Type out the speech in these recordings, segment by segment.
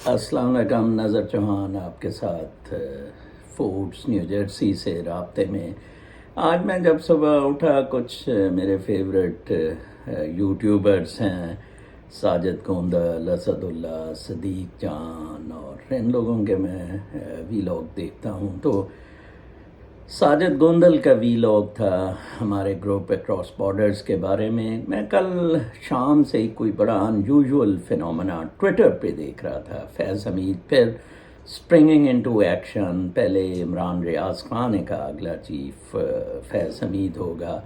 السلام علیکم، نظر چوہان آپ کے ساتھ فوڈس نیو جرسی سے رابطے میں۔ آج میں جب صبح اٹھا کچھ میرے فیوریٹ یوٹیوبرز ہیں، ساجد گوندل، اسد اللہ، صدیق جان، اور ان لوگوں کے میں ویلاگ دیکھتا ہوں تو ساجد گوندل کا ویلاگ تھا ہمارے گروپ اکراس بارڈرز کے بارے میں۔ میں کل شام سے ہی کوئی بڑا انیوژول فینومنا ٹویٹر پہ دیکھ رہا تھا۔ فیض حمید پھر اسپرنگنگ انٹو ایکشن، پہلے عمران ریاض خان نے کہا اگلا چیف فیض حمید ہوگا،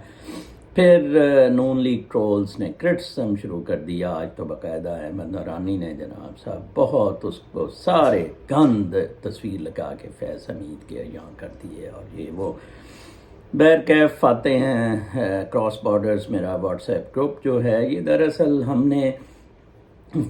پھر نون لیگ ٹرولز نے کرٹسزم شروع کر دیا۔ آج تو باقاعدہ احمد نورانی نے جناب صاحب بہت اس کو سارے گند تصویر لگا کے فیض حمید کے یہاں کر دیے، اور یہ وہ بہرکیف آتے ہیں کراس بارڈرز۔ میرا واٹس ایپ گروپ جو ہے یہ دراصل ہم نے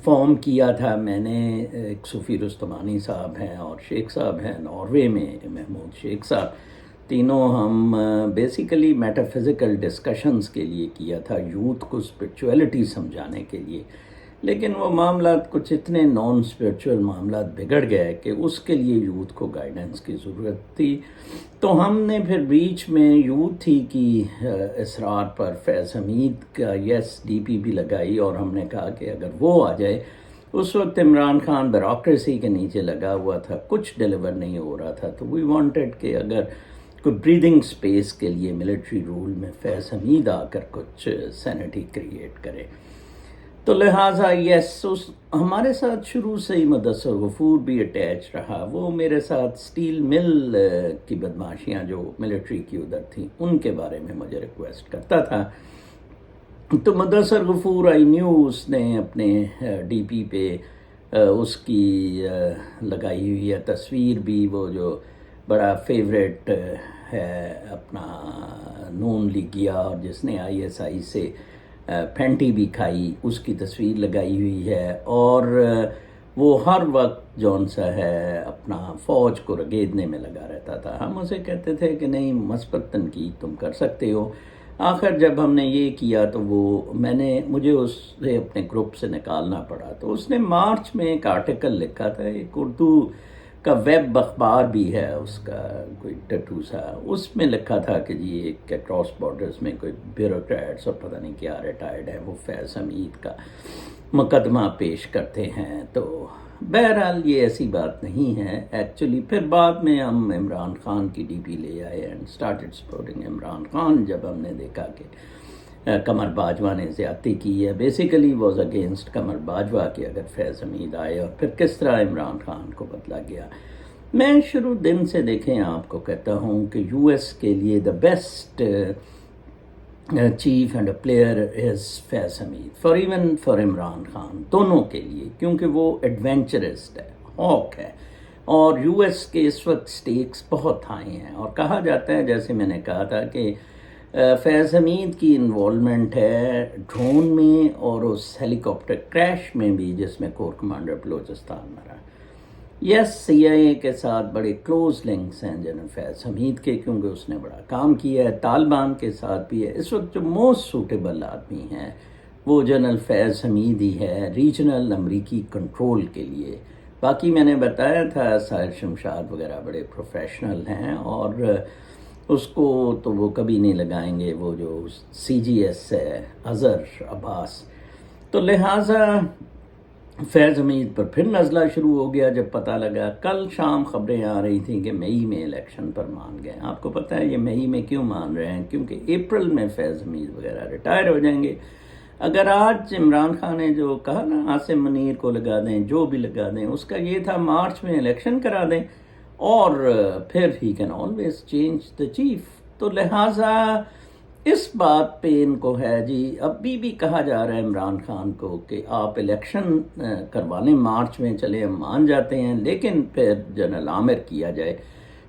فارم کیا تھا، میں نے، ایک صوفی رستمانی صاحب ہیں اور شیخ صاحب ہیں ناروے میں، محمود شیخ صاحب، تینوں ہم بیسیکلی میٹا فزیکل ڈسکشنز کے لیے کیا تھا، یوتھ کو اسپرچویلٹی سمجھانے کے لیے۔ لیکن وہ معاملات کچھ اتنے نان اسپرچول معاملات بگڑ گئے کہ اس کے لیے یوتھ کو گائیڈنس کی ضرورت تھی، تو ہم نے پھر بیچ میں یوتھ ہی کی اصرار پر فیض حمید کا یس ڈی پی بھی لگائی، اور ہم نے کہا کہ اگر وہ آ جائے۔ اس وقت عمران خان بیوروکریسی کے نیچے لگا ہوا تھا، کچھ ڈیلیور نہیں ہو رہا تھا، تو وی وانٹیڈ کہ اگر کوئی بریدنگ سپیس کے لیے ملٹری رول میں فیض حمید آ کر کچھ سینٹی کریٹ کرے، تو لہٰذا یس ہمارے ساتھ شروع سے ہی مدثر غفور بھی اٹیچ رہا۔ وہ میرے ساتھ سٹیل مل کی بدماشیاں جو ملٹری کی ادھر تھیں ان کے بارے میں مجھے ریکویسٹ کرتا تھا، تو مدثر غفور آئی نیو اس نے اپنے ڈی پی پہ اس کی لگائی ہوئی ہے تصویر بھی، وہ جو بڑا فیوریٹ ہے اپنا نون لیگیا اور جس نے آئی ایس آئی سے پھینٹی بھی کھائی، اس کی تصویر لگائی ہوئی ہے، اور وہ ہر وقت جون سا ہے اپنا فوج کو رگیدنے میں لگا رہتا تھا۔ ہم اسے کہتے تھے کہ نہیں، مثبت تنقید تم کر سکتے ہو۔ آخر جب ہم نے یہ کیا تو مجھے اس سے اپنے گروپ سے نکالنا پڑا، تو اس نے مارچ میں ایک آرٹیکل لکھا تھا، ایک اردو کا ویب اخبار بھی ہے اس کا، کوئی ٹٹو سا، اس میں لکھا تھا کہ جی ایک کراس بارڈرز میں کوئی بیوروکریٹس اور پتہ نہیں کیا ریٹائرڈ ہے، وہ فیض حمید کا مقدمہ پیش کرتے ہیں۔ تو بہرحال یہ ایسی بات نہیں ہے ایکچولی۔ پھر بعد میں ہم عمران خان کی ڈی پی لے آئے and started supporting Imran Khan, جب ہم نے دیکھا کہ قمر باجوہ نے زیادتی کی ہے، basically was against Qamar Bajwa کہ اگر فیض حمید آئے، اور پھر کس طرح عمران خان کو بدلا گیا۔ میں شروع دن سے دیکھیں آپ کو کہتا ہوں کہ یو ایس کے لیے the best chief and a player is Faiz Hameed, for Imran Khan, دونوں کے لیے، کیونکہ وہ ایڈونچرسٹ ہے، ہاک ہے، اور یو ایس کے اس وقت سٹیکس بہت ہائی ہیں، اور کہا جاتا ہے، جیسے میں نے کہا تھا، کہ فیض حمید کی انوالومنٹ ہے ڈرون میں اور اس ہیلی کاپٹر کریش میں بھی جس میں کور کمانڈر بلوچستان مرا۔ یس، سی آئی اے کے ساتھ بڑے کلوز لنکس ہیں جنرل فیض حمید کے، کیونکہ اس نے بڑا کام کیا ہے، طالبان کے ساتھ بھی ہے۔ اس وقت جو موسٹ سوٹیبل آدمی ہیں وہ جنرل فیض حمید ہی ہے ریجنل امریکی کنٹرول کے لیے۔ باقی میں نے بتایا تھا ساحر شمشاد وغیرہ بڑے پروفیشنل ہیں، اور اس کو تو وہ کبھی نہیں لگائیں گے، وہ جو سی جی ایس ہے اظہر عباس۔ تو لہٰذا فیض حمید پر پھر نزلہ شروع ہو گیا جب پتہ لگا۔ کل شام خبریں آ رہی تھیں کہ مئی میں الیکشن پر مان گئے۔ آپ کو پتہ ہے یہ مئی میں کیوں مان رہے ہیں؟ کیونکہ اپریل میں فیض حمید وغیرہ ریٹائر ہو جائیں گے۔ اگر آج عمران خان نے جو کہا نا عاصم منیر کو لگا دیں، جو بھی لگا دیں، اس کا یہ تھا مارچ میں الیکشن کرا دیں، اور پھر he can always change the chief. تو لہٰذا اس بات پہ ان کو ہے جی، ابھی بھی کہا جا رہا ہے عمران خان کو کہ آپ الیکشن کروانے مارچ میں، چلے ہم مان جاتے ہیں، لیکن پھر جنرل عامر کیا جائے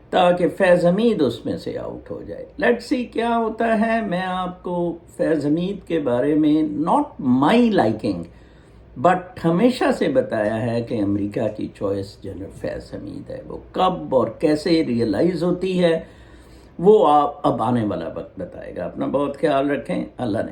تاکہ فیض حمید اس میں سے آؤٹ ہو جائے۔ لیٹس سی کیا ہوتا ہے۔ میں آپ کو فیض حمید کے بارے میں ناٹ مائی لائکنگ بٹ ہمیشہ سے بتایا ہے کہ امریکہ کی چوائس جنرل فیض حمید ہے۔ وہ کب اور کیسے ریئلائز ہوتی ہے وہ آپ اب آنے والا وقت بتائے گا۔ اپنا بہت خیال رکھیں، اللہ نے